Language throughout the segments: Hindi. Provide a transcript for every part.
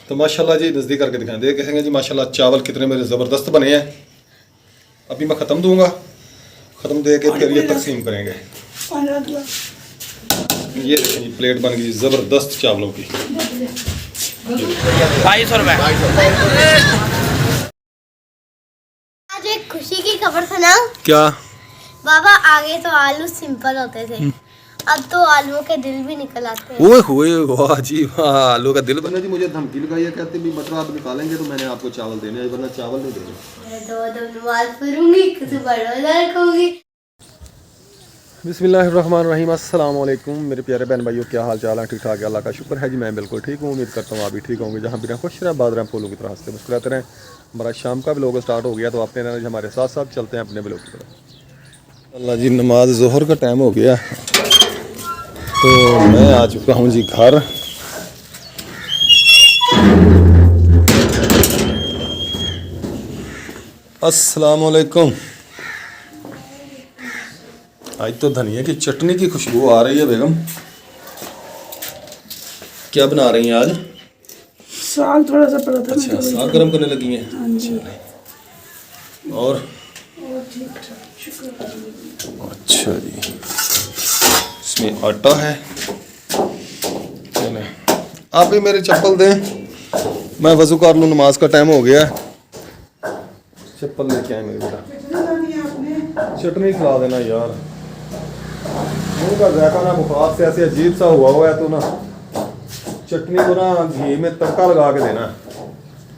तो माशाल्लाह जी नज़दीक करके दिखाएं, देखेंगे जी माशाल्लाह चावल कितने मेरे ज़बरदस्त बने हैं। अभी मैं ख़त्म दूंगा, ख़त्म दे के फिर ये तकसीम करेंगे। ये देखें जी प्लेट बन गई ज़बरदस्त चावलों की। 250 रुपये। आज एक खुशी की खबर सुनाऊं। क्या बाबा, आगे तो आलू सिंपल होते थे, अब तो आलूओं के दिल भी निकल आते हैं। ओए होए वाह जी वाह, आलू का दिल बना जी। मुझे धमकी लगाई है, कहते भी मटर आप निकालेंगे तो मैंने आपको चावल देने हैं, वरना चावल नहीं देने। मैं दो नमाज पढ़ूंगी, सुबह रोजा रखूंगी। बिस्मिल्लाहिर्रहमानिर्रहीम, अस्सलाम वालेकुम मेरे प्यारे बहन भाइयों, क्या हाल चाल है? ठीक ठाक है, अल्लाह का शुक्र है जी। मैं बिल्कुल ठीक हूँ, उम्मीद करता हूँ आप भी ठीक होंगे। जहाँ भी रहें खुश रहें, बात रहें, फूलों की तरह हंसते मुस्कुराते रहें। हमारा शाम का व्लॉग स्टार्ट हो गया, तो आपने रहना जी हमारे साथ साथ चलते हैं अपने व्लॉग की तरफ। अल्लाह जी, नमाज ज़ोहर का टाइम हो गया, तो मैं आ चुका हूँ जी घर। अस्सलाम वालेकुम। आज तो धनिया की चटनी की खुशबू आ रही है। बेगम क्या बना रही हैं आज? साग थोड़ा सा पड़ा था। अच्छा, साग गर्म करने लगी हैं। हाँ जी। और ठीक ठाक, शुक्र। अच्छा जी, इसमें आटा है। चलें, आप भी मेरे चप्पल दें, मैं वज़ू कर लूँ, नमाज का टाइम हो गया है। चप्पल लेके आए मेरे बेटा। चटनी खिला देना यार, मुँह का जायका ना बुखार से ऐसे अजीब सा हुआ है, तो ना चटनी को ना घी में तड़का लगा के देना।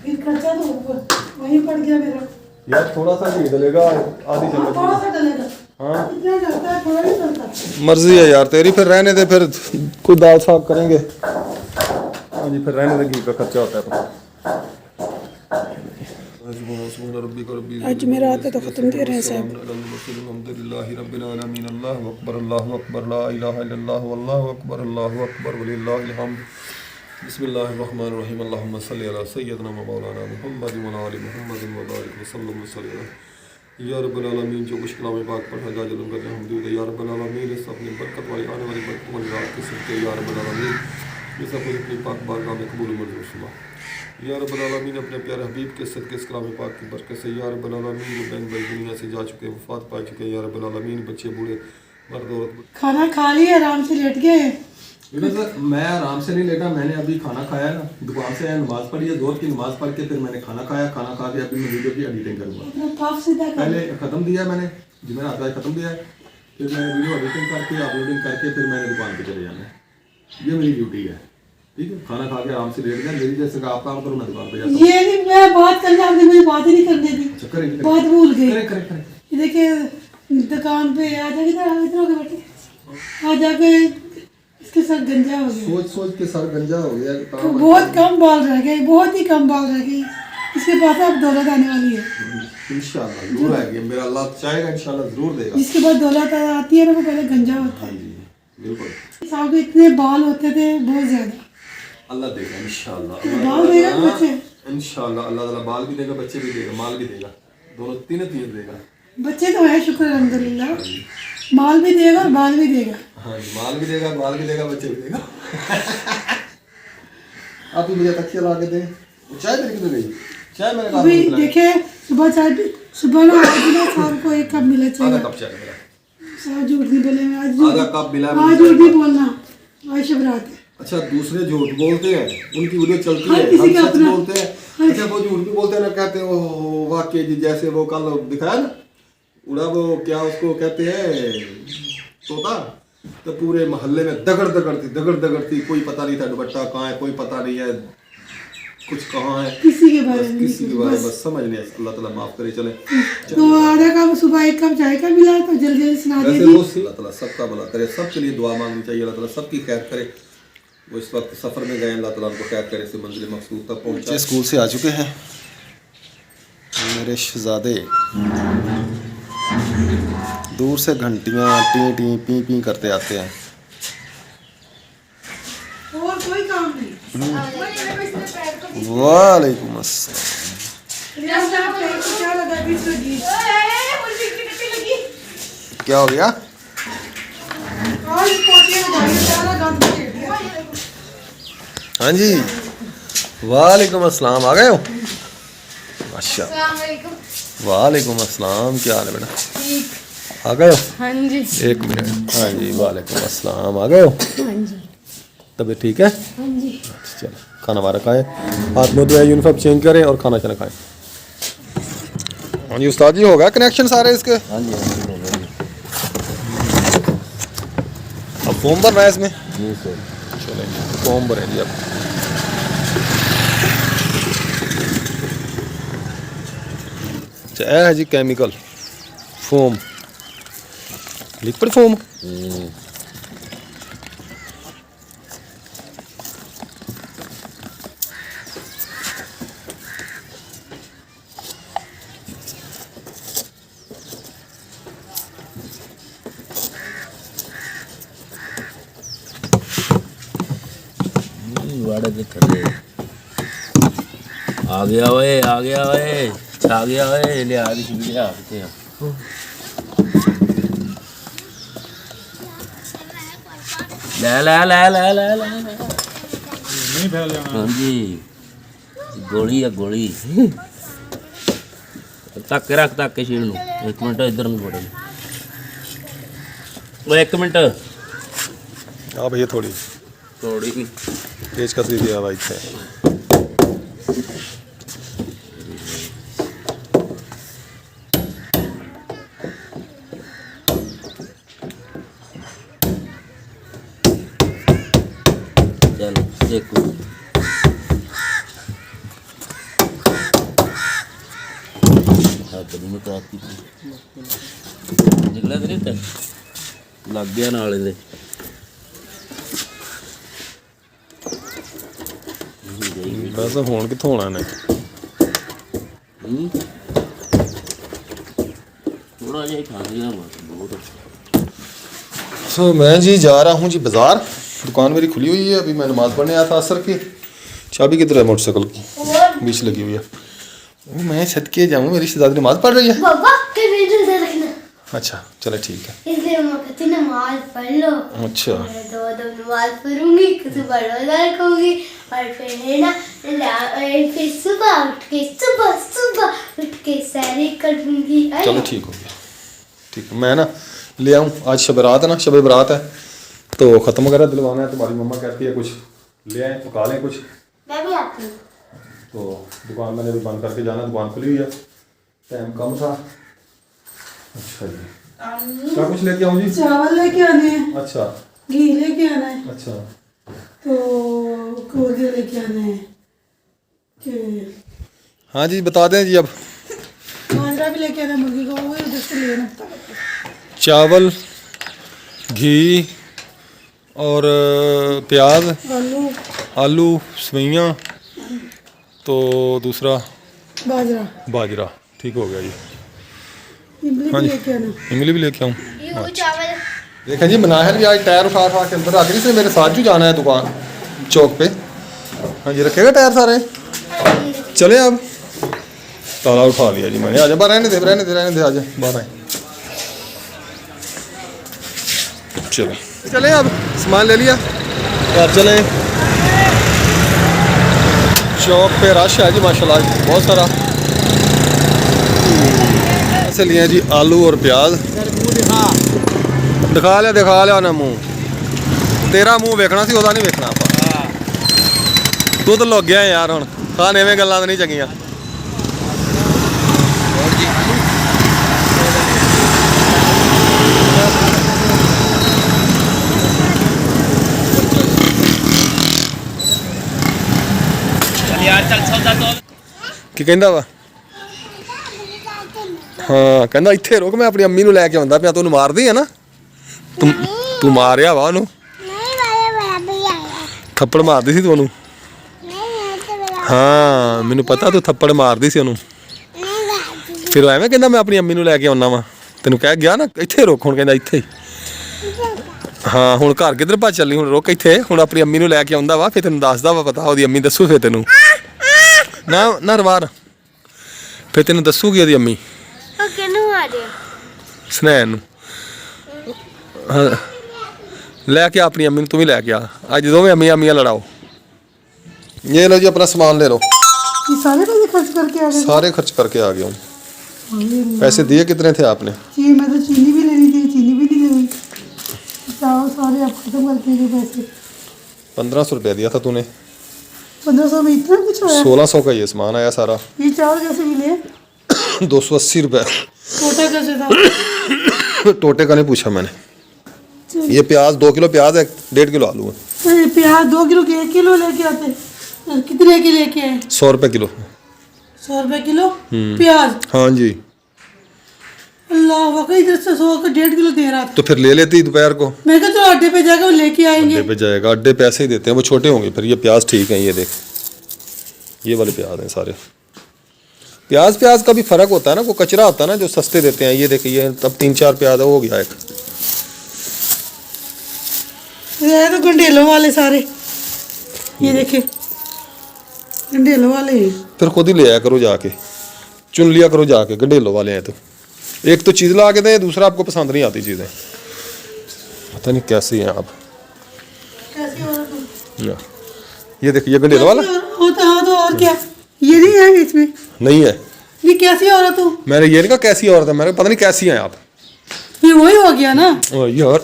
फिर खर्चा तो वहीं पड़ गया मेरा यार, थोड़ा सा घी डलेगा, आधी चम्मच। थोड़ा सा डलेगा। हाँ, इतना डलता है, थोड़ा नहीं डलता। मर्जी है यार तेरी, फिर रहने दे, फिर कोई दाल साफ करेंगे। हाँ जी, फिर रहने दे, घी का खर्चा होता है। आज मेरा आता तो ख़त्म दे रहे हैं साहब। बिस्मिल्लाहिर्रहमानिर्रहीम, अल्लाहुम्मा सल्ली अला सय्यदना व मौलाना मुहम्मद व अला आलि मुहम्मद व बारिक व सल्लम या रब्बल आलमीन। जो कुछ कलाम पाक पर है जाजुल करने हम दे या रब्बल आलमीन, इस अपनी बरकत वाली आने वाली बरकत वाली रात के सिलते या रब्बल आलमीन, इस अपनी अपनी पाक बारगाह में कबूल मंजूर फरमा या रब्बल आलमीन। अपने प्यारे हबीब के सदके इस कलाम पाक की बरकत से या रब्बल आलमीन, जो बहन भाई दुनिया से जा चुके, वफात पा चुके, या रब्बल आलमीन, बच्चे बूढ़े मर्द औरत। खाना खा लिया, आराम से लेट गए। मैं आराम से नहीं लेटा, मैंने अभी खाना खाया ना, दुकान से आया, नमाज पढ़ी है, जोर की नमाज पढ़ के फिर मैंने खाना खाया। खाना खा के अभी मैं वीडियो की एडिटिंग करूँगा। अपना पाप सीधा कर। पहले ख़त्म दिया मैंने, जो मैंने आता है ख़त्म दिया है, फिर मैंने वीडियो एडिटिंग करके अपलोडिंग करके फिर मैंने दुकान पे चले जाना है। ये मेरी ड्यूटी है, ठीक है। खाना खा के आराम से लेट गया, मेरी जैसे आप काम करो, मैं दुकान पे जाता हूँ। ये नहीं, मैं बात करने, आपने मुझे बात ही नहीं करने दी। अच्छा, करें बात भूल गई। करें। ये देखिए, दुकान पे आ जाके इधर होके बैठे, आ जाके इसके साथ गंजा हो गया। सोच के सर गंजा हो गया। तो बहुत कम बाल रह गए, बहुत ही कम बाल रह गए। इसके पास अब दौलत आने वाली है इंशाल्लाह, जरूर आएगी, मेरा अल्लाह चाहेगा इंशाल्लाह जरूर देगा। जिसके बाद दौलत आती है ना, वो पहले गंजा होता हाँ है। जी, बिल्कुल। साहब के इतने बाल होते थे, बहुत ज्यादा। अल्लाह देगा इंशाल्लाह, बाल देगा बच्चे, इंशाल्लाह अल्लाह ताला बाल भी देगा, बच्चे भी देगा, माल भी देगा, दोनों तीन चीज देगा। बच्चे तो है, शुक्र अल्हम्दुलिल्लाह। माल भी देगा और बाल भी देगा। हाँ जी, माल भी देगा, बाल भी देगा, बच्चे भी देगा। आप ही मुझे तकिया ला के दें। चाय तेरी कितने गई? चाय मैंने कहा अभी देखे, सुबह चाय सुबह ना आज ना शाम को एक कप मिले चाहिए। आधा कप चाय मेरा, साहब झूठ नहीं बोले, आधा कप मिला। आज झूठ नहीं बोलना, आज शब रात है। अच्छा, दूसरे झूठ बोलते हैं, उनकी वीडियो चलती है, किसी हम का सच अपना- बोलते हैं। अच्छा, वो झूठ भी बोलते हैं ना, कहते हैं वो वाकई जी, जैसे वो कल दिखाया ना उड़ा, वो क्या उसको कहते हैं, तोता, तो पूरे मोहल्ले में दगड़ थी, कोई पता नहीं था दुपट्टा कहाँ है, कोई पता नहीं है कुछ कहाँ है, किसी के बारे में किसी के बारे में बस समझ नहीं। अल्लाह ताला माफ करे। चले, तो आधा कप सुबह एक कप चाय का मिला, तो जल्दी जल्दी सुना वैसे दीजिए। वो अल्लाह ताला सबका भला करे, सबके लिए दुआ मांगनी चाहिए, अल्लाह ताला सबकी खैर करे। वो इस वक्त सफ़र में गए, अल्लाह ताला उनको खैर करे से मंजिल मकसूद तक पहुँचे। स्कूल से आ चुके हैं मेरे शहजादे, दूर से घंटियाँ टी टी पी पी करते आते हैं। और कोई काम नहीं। वालेकुम अस्सलाम। क्या लगा बीच में घी? क्या हो गया? आज पोटियां लगाई, सारा गंद फेंक दिया। हाँ जी, वालेकुम अस्सलाम, आ गए हो? अच्छा, वालेकुम अस्सलाम, क्या हाल है बेटा? आ गए हो? हाँ जी। एक मिनट। हाँ जी, वालेकुम अस्सलाम, आ गए हो? हाँ जी। तबीयत ठीक है? हाँ जी। चलो, खाना वारा खाएं, हाथ मुँह धोए, यूनिफॉर्म चेंज करें और खाना खाना खाएं। हाँ जी उस्ताद जी, हो गया कनेक्शन सारे इसके? हाँ जी, हाँ जी, हो गया। अब फॉर्म भरना है इसमें? जी सर। चलें, फॉर्म भरें जी अब। अच्छा, यह है जी केमिकल फोम, लिक्विड फोम। वाड़े के थले आ गया ओए, आ गया ओए, आ गया ओए, ले आ दी ले आते हैं। ले ले ले ले ले ले नहीं फैल जाना। हाँ जी, गोली है गोली। तक के रख, तक के शील नू। एक मिनट इधर नहीं पड़े। वो एक मिनट हाँ भैया, थोड़ी थोड़ी तेज कसरी दिया भाई थे। चलो देखो। कदम तो आती निकला नहीं था, लग गया नाल ਇਹਦੇ। बस होन कित्थों होना ने? थोड़ा जिहा खा लिया बस, बहुत। सो मैं जी जा रहा हूँ जी बाज़ार, दुकान मेरी खुली हुई है, अभी मैं नमाज़ पढ़ने आया था असर की। चाबी किधर है मोटरसाइकिल की? बीच लगी हुई है। वो मैं सदके जाऊँ, मेरी शहजादी नमाज़ पढ़ रही है। बाबा के वीडियो से रखना, अच्छा चलो ठीक है। इसलिए मम्मा कहती नमाज पढ़ लो। अच्छा मैं दो नमाज पढ़ूंगी, कुछ बड़ोदा रखूंगी और फिर है ना फिर सुबह उठ के सैरी करूंगी। चलो ठीक हो गया, ठीक है। मैं ना ले आऊँ, आज शब रात है ना, शब बरात है तो ख़त्म वगैरह दिलवाना है। तुम्हारी मम्मा कहती है कुछ ले आए, पका लें कुछ। मैं भी आती हूँ। तो दुकान मैंने अभी बंद करके जाना, दुकान खुली हुई है, टाइम कम था। अच्छा जी, क्या कुछ लेके आऊँ जी? चावल लेके आने हैं, अच्छा घी लेके आना है, अच्छा, तो कोगे लेके आने हैं कि हाँ जी बता दें जी। अब मांजरा भी लेके आना है, मुर्गी को वो उधर से लेना पड़ता है। चावल, घी और प्याज, आलू, आलू, सवैयाँ, तो दूसरा बाजरा, बाजरा। ठीक हो गया जी। इमली हाँ भी जी, लेके आना। इमली भी लेके आऊँ। ये चावल देखें जी, मनाहर भी आज टायर उठा उठा के अंदर आ गई। मेरे साथ जो जाना है दुकान चौक पे। हाँ जी, रखेगा टायर सारे? चले अब, ताला उठा लिया जी मैंने। आजा बाहर, रहने दे रहने दे रहने दे, आजा बाहर आए। चलो चले अब, सामान ले लिया, घर चले। चौक पे रश है जी माशाल्लाह, बहुत सारा। ऐसे लिए जी आलू और प्याज। दिखा लिया ना मुंह, तेरा मुंह वेखना सी, ਉਹਦਾ नहीं वेखना ਆਪਾਂ। तू तो लुक गया यार, ਹੁਣ ਖਾਣ ਐਵੇਂ ਗੱਲਾਂ ਤਾਂ ਨਹੀਂ ਚੰਗੀਆਂ। ਕੀ ਕਹਿੰਦਾ ਵਾ? ਹਾਂ ਕਹਿੰਦਾ ਇੱਥੇ ਰੁਕ, ਮੈਂ ਆਪਣੀ ਅੰਮੀ ਨੂੰ ਲੈ ਕੇ ਆਉਂਦਾ ਪਿਆ। ਤੂੰ ਮਾਰਦੀ ਆ ਨਾ, ਤੂੰ ਮਾਰਿਆ ਵਾ ਉਹਨੂੰ, ਥੱਪੜ ਮਾਰਦੀ ਸੀ ਤੂੰ ਉਹਨੂੰ। ਹਾਂ ਮੈਨੂੰ ਪਤਾ, ਤੂੰ ਥੱਪੜ ਮਾਰਦੀ ਸੀ ਉਹਨੂੰ। ਫਿਰ ਉਹ ਐਵੇਂ ਕਹਿੰਦਾ ਮੈਂ ਆਪਣੀ ਅੰਮੀ ਨੂੰ ਲੈ ਕੇ ਆਉਣਾ ਵਾ। ਤੈਨੂੰ ਕਹਿ ਗਿਆ ਨਾ ਇੱਥੇ ਰੁਕ, ਹੁਣ ਕਹਿੰਦਾ ਇੱਥੇ। ਹਾਂ ਹੁਣ ਘਰ ਕਿੱਧਰ ਭੱਜ ਚੱਲੀ, ਹੁਣ ਰੁਕ ਇੱਥੇ। ਹੁਣ ਆਪਣੀ ਅੰਮੀ ਨੂੰ ਲੈ ਕੇ ਆਉਂਦਾ ਵਾ, ਫਿਰ ਤੈਨੂੰ ਦੱਸਦਾ ਵਾ, ਪਤਾ ਉਹਦੀ ਅੰਮੀ ਦੱਸੂ ਫਿਰ ਤੈਨੂੰ। ਨਾ ਨਾ ਰਵਾਰ, ਫਿਰ ਤੈਨੂੰ ਦੱਸੂਗੀ ਉਹਦੀ ਅੰਮੀ। ਉਹ ਕਿਹਨੂੰ ਆ ਰਿਹਾ? ਸਨੈਨ ਨੂੰ। ਹਾਂ ਲੈ ਕੇ ਆਪਣੀ ਅੰਮੀ ਨੂੰ, ਤੂੰ ਵੀ ਲੈ ਕੇ ਆ। ਅੱਜ ਦੋਵੇਂ ਅੰਮੀਆਂ ਲੜਾਓ। ये लो जी अपना सामान ले लो। ये सारे पैसे खर्च करके आ गए। सारे खर्च करके आ गया हूँ। अल्लाह। पैसे दिए कितने थे आपने? जी मैं तो चीनी भी लेनी थी, चीनी भी नहीं लेनी। चावल सारे आप खत्म करके गए पैसे। 1500 रुपया दिया था तूने। 1500 में इतना कुछ आया? 1600 का ये सामान आया सारा। ये चावल कैसे मिले? 280 रुपये। छोटा कैसे था? टोटे का नहीं पूछा मैंने। ये प्याज 2 किलो प्याज है, 1.5 किलो आलू है। अरे प्याज 2 किलो के 1 किलो लेके आते। कितने के लेके आए? 100 रुपये किलो। 100 रुपए किलो प्याज? हाँ जी। अल्लाह वाकई इधर से 100 का 1.5 किलो दे रहा था। तो फिर ले लेती दोपहर को। मैं कहा चलो अड्डे पे जाकर वो लेके आएंगे। अड्डे पे जाएगा, अड्डे पे ऐसे ही देते हैं, वो छोटे होंगे फिर। ये प्याज ठीक है, ये देख, ये वाले प्याज हैं सारे। प्याज का भी फर्क होता है ना, वो कचरा होता है ना जो सस्ते देते हैं। ये देखिए तब 3-4 प्याज हो गया एक। ये तो गंडेलों वाले सारे, ये देखिए गंडेलों वाले हैं। फिर खुद ही ले आया करो जाके, चुन लिया करो जाके। गंडेलों वाले हैं तो एक तो चीज़ ला के दे, दूसरा आपको पसंद नहीं आती चीज़ें। पता नहीं कैसी हैं आप। कैसी हो तुम? ये देखिए ये गंडेलों वाला होता है तो और क्या, ये नहीं है इसमें? नहीं है। ये कैसी औरत तू? मैंने ये नहीं कहा कैसी औरत है, मैंने पता नहीं कैसी हैं आप। ये वही हो गया ना यार।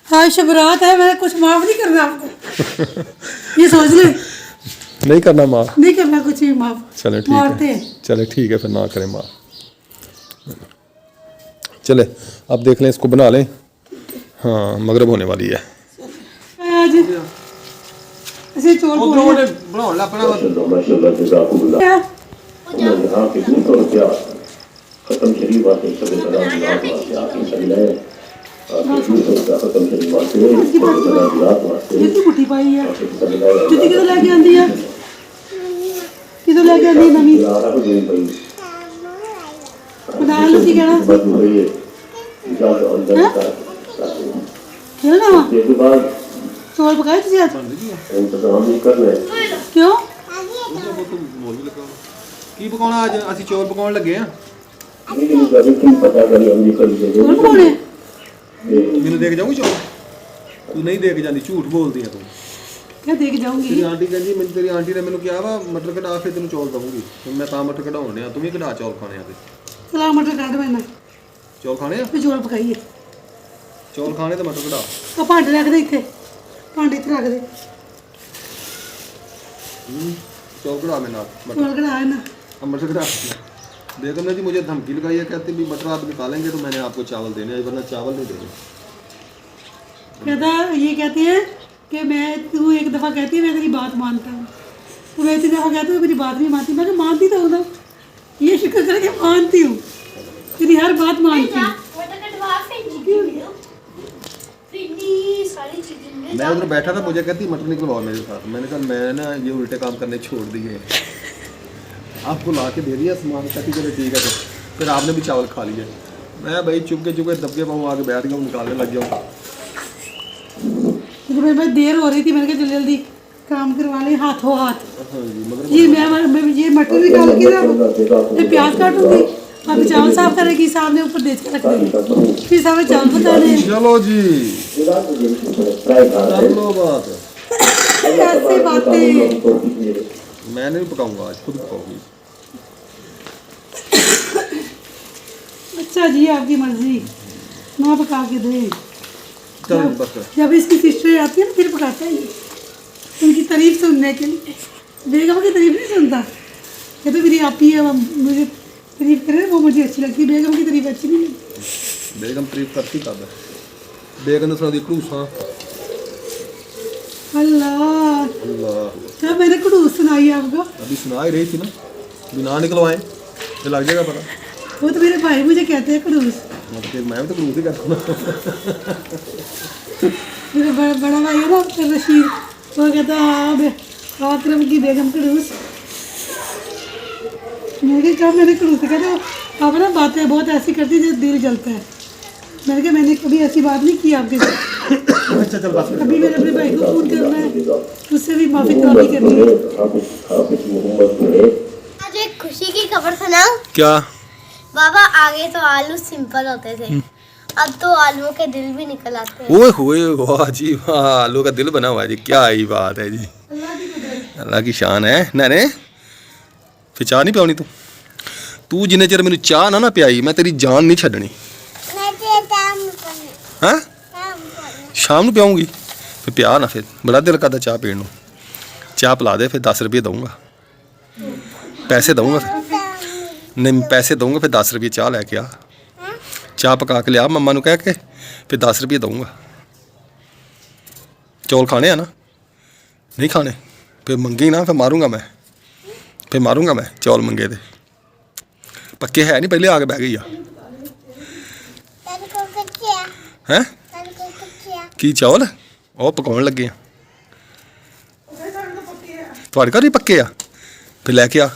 हाँ शबरात है, मैंने कुछ माफ नहीं करना आपको। ये सोच ले, नहीं करना माफ। नहीं करना कुछ भी माफ। चले ठीक मारते है, हैं। चले ठीक है, फिर ना करें माफ। चले अब देख लें, इसको बना लें। हाँ मगरब होने वाली है। आज ऐसे चोर बोले बनाओ ला अपना। क्या? खत्म शरीफ आते सब ये तो मुट्ठी पाई है। जुती किधर लेके आंदी है? किधर लेके आंदी है नवी? बना लो सी कहना खेलना वहाँ चोर पकाए तुझे आज? क्यों? की पकाना आज? ਅਸੀਂ ਚੌਲ ਪਕਾਉਣ ਲੱਗੇ ਆ। चोर पकाने? ਮੈਨੂੰ ਦੇਖ ਜਾਊਗੀ ਚੌਲ? ਤੂੰ ਨਹੀਂ ਦੇਖ ਜਾਂਦੀ, ਝੂਠ ਬੋਲਦੀ ਆ ਤੂੰ। क्या देख जाऊंगी? ਤੇਰੀ ਆਂਟੀ ਕਹਿੰਦੀ, ਮੈਨੂੰ ਤੇਰੀ ਆਂਟੀ ਨੇ ਮੈਨੂੰ ਕਿਹਾ ਵਾ ਮਟਰ ਕਢਾ ਫਿਰ ਤੈਨੂੰ ਚੌਲ ਦਵਾਂਗੀ। ਹੁਣ ਮੈਂ ਤਾਂ ਮਟਰ ਕਢਾਉਣੇ ਆ, ਤੂੰ ਵੀ ਕਢਾ ਚੌਲ ਖਾਣੇ ਆ ਤੇ। चला मटर काट मैंने ਚੌਲ ਖਾਣੇ ਆ? फिर चोर पकाइए। ਚੌਲ ਖਾਣੇ ਤੇ ਮਟਰ ਕਢਾ। तो भांडे रख दे इतने, भांडे इतने रख दे। चौल कढ़ा में ना मटर। चोर कढ़ा है ना? अब मटर कढ़ा। बेगम ने जी मुझे धमकी लगाई है, कहती भी मटर आप निकालेंगे तो मैंने आपको चावल देने हैं, वरना चावल नहीं देंगे। कहता ये कहती है कि मैं, तू एक दफ़ा कहती है मैं तेरी बात मानता हूँ, तो मैं इतनी दफ़ा कहती हूँ मेरी बात नहीं मानती। मैं मानती तो हूँ ना, ये शुक्र करके मानती हूँ, तेरी हर बात मानती हूँ। मैं उधर बैठा था, मुझे कहती मटर निकलवाओ मेरे साथ। मैंने कहा मैं ना ये उल्टे काम करने छोड़ दिए, आपको ला के दे दिया सामान। कहती चलो ठीक है। फिर आपने भी चावल खा लिए। मैं भाई चुपके चुपके दबके पाऊँ आके बैठ गया हूँ, निकालने लग गया हूँ। तो मेरे देर हो रही थी, मैंने कहा जल्दी जल्दी काम करवा ले हाथों हाथ। हाँ जी, मगर ये मैं ये मटर निकाल के ना, ये प्याज काटूंगी, अभी चावल साफ करेगी, सामने ऊपर देख के रख देंगे, फिर सामने चावल बता दे। चलो जी कर लो बात। ऐसी बातें मैं नहीं पकाऊंगा आज, खुद पकाऊंगी। अच्छा जी आपकी मर्जी, ना पका के दे। चल बस। जब इसकी सिस्टर आती है ना फिर पकाता है ये, उनकी तारीफ सुनने के लिए। बेगम की तारीफ नहीं सुनता, ये तो मेरी आपी है, मुझे तारीफ करे वो मुझे अच्छी लगती है, बेगम की तारीफ अच्छी नहीं लगती। बेगम तारीफ करती कब है? बेगम ने सुना दी क्रूस। हाँ अल्लाह, अल्लाह, क्या मैंने कुड़ूस सुनाई आपको? अभी सुना ही रही थी ना, बिना निकलवाए तो लग जाएगा पता। वो तो मेरे भाई मुझे कहते हैं कुड़ूस। फिर मैं भी तो क्रूस ही करता हूँ। मेरा बड़ा भाई है ना रशीद, वो कहता है हाँ आक्रम की बेगम कुड़ूस। मैंने कहा मैंने कुड़ूस कहते आप ना बातें बहुत ऐसी करती जो दिल जलता है। मैंने कहा मैंने कभी ऐसी बात नहीं की आपके साथ। अच्छा चल बस। अभी मैंने अपने भाई को फोन करना है, उससे भी माफी तलाबी करनी है। आज एक खुशी की खबर सुनाऊं? क्या? बाबा आगे तो आलू सिंपल होते थे, अब तो आलूओं के दिल भी निकल आते हैं। ओए होए वाह जी वाह, आलू का दिल बना हुआ है जी, क्या ही बात है जी। अल्लाह की अल्लाह की शान है नाने। फिर चाह नहीं पियानी तू जिन्ने चिर मैनू चाह ना पियाई मैं तेरी जान नहीं छड्डनी। हाँ शाम को पियाऊंगी फिर पिया ना। फिर बड़ा दिल करता चाह पीने। चाह पिला दे फिर 10 रुपये दूंगा, पैसे दूंगा। फिर नहीं पैसे दूंगा फिर 10 रुपये चाह लैके आ। चाह पका के लिया मम्मा नू कह के फिर 10 रुपये दूंगा। चौल खाने हैं ना? नहीं खाने फिर मंगी ना, फिर मारूंगा मैं। फिर मारूंगा मैं चौल मंगे थे। पक्के है नहीं पहले आके बह गई हैं की चौल ਉਹ ਪਕਾਉਣ ਲੱਗੇ ਆ। ਤੁਹਾਡੇ ਘਰ ਵੀ ਪੱਕੇ ਆ? ਫਿਰ ਲੈ ਕੇ ਆ।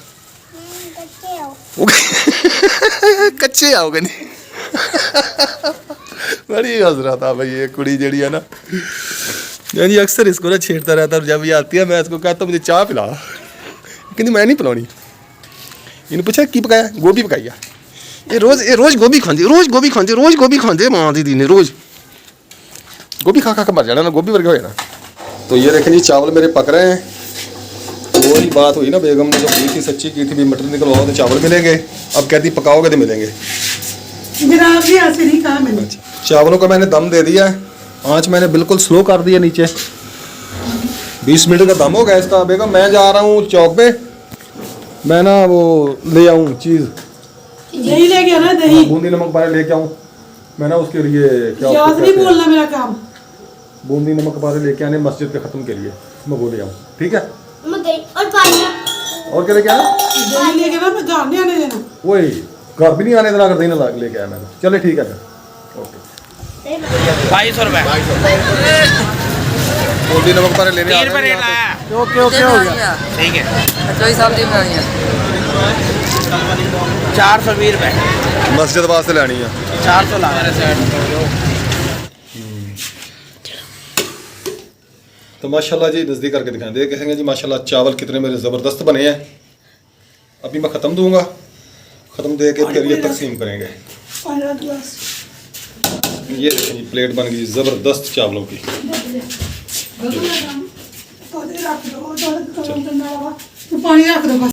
ਕੱਚੇ आओगे नहीं। बड़ी हजरत था भाई ये कुड़ी जड़ी है ना। यानी अक्सर इसको ना छेड़ता रहता है। जब ये आती है मैं इसको कहता हूँ मुझे चाय पिला, कहती मैं नहीं पिलानी। इन्हें पूछा की पकाया? गोभी पकाई है। ये रोज गोभी खाते, रोज गोभी खाते माँ दीदी ने। रोज गोभी खा खा के मर जाना ना, गोभी वर्गे हो जाना। तो ये देखें जी चावल मेरे पक रहे हैं। वही बात हुई ना बेगम ने जो की थी, सच्ची की थी भी मटर निकलवाओ तो चावल मिलेंगे। अब कहती पकाओगे तो मिलेंगे। मेरा भी ऐसे नहीं कहा मैंने। चावलों को मैंने दम दे दिया है। आँच मैंने बिल्कुल स्लो कर दिया नीचे। 20 मिनट का दम हो गया इसका। बेगम मैं जा रहा हूँ चौक पे, मैं ना वो ले आऊँ चीज़, दही ले गया ना, दही बूंदी नमक पारे लेके आऊँ मैं ना। उसके लिए क्या याद नहीं बोलना मेरा काम। बूंदी नमक पारे लेके आने मस्जिद के ख़त्म के लिए मैं वो ले आऊँ। ठीक है और पानी और क्या लेके आना? दही ले गया ना, मैं घर नहीं आने देना। वही घर भी नहीं आने देना अगर दही ना लेके आया मैं तो। चले ठीक है फिर ओके। 2200 रुपए बूंदी नमक पारे लेने आ रहे हैं। ओके ओके हो गया ठीक है। कोई सब्जी बनानी है 420 रुपए मस्जिद वास्ते लेनी है। 400 ला मेरे साइड। तो माशाल्लाह जी नज़दीक करके दिखाएंगे कहेंगे जी माशाल्लाह चावल कितने मेरे ज़बरदस्त बने हैं। अभी मैं ख़त्म दूंगा, ख़त्म दे के फिर ये तकसीम करेंगे। ये देखें जी प्लेट बन गई ज़बरदस्त चावलों की। पानी रख दो बस।